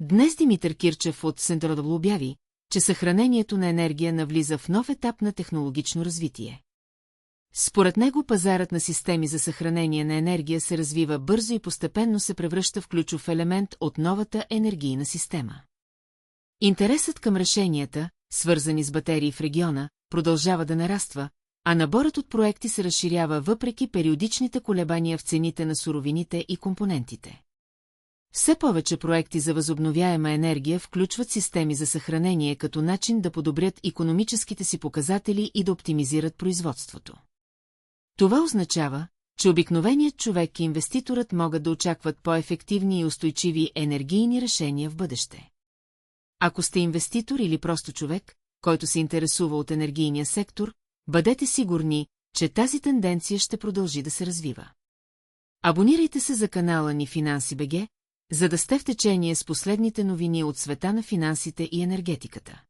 Днес Димитър Кирчев от Сентродъл обяви, че съхранението на енергия навлиза в нов етап на технологично развитие. Според него пазарът на системи за съхранение на енергия се развива бързо и постепенно се превръща в ключов елемент от новата енергийна система. Интересът към решенията, свързани с батерии в региона, продължава да нараства, а наборът от проекти се разширява въпреки периодичните колебания в цените на суровините и компонентите. Все повече проекти за възобновяема енергия включват системи за съхранение като начин да подобрят икономическите си показатели и да оптимизират производството. Това означава, че обикновеният човек и инвеститорът могат да очакват по-ефективни и устойчиви енергийни решения в бъдеще. Ако сте инвеститор или просто човек, който се интересува от енергийния сектор, бъдете сигурни, че тази тенденция ще продължи да се развива. Абонирайте се за канала ни Финанси БГ, за да сте в течение с последните новини от света на финансите и енергетиката.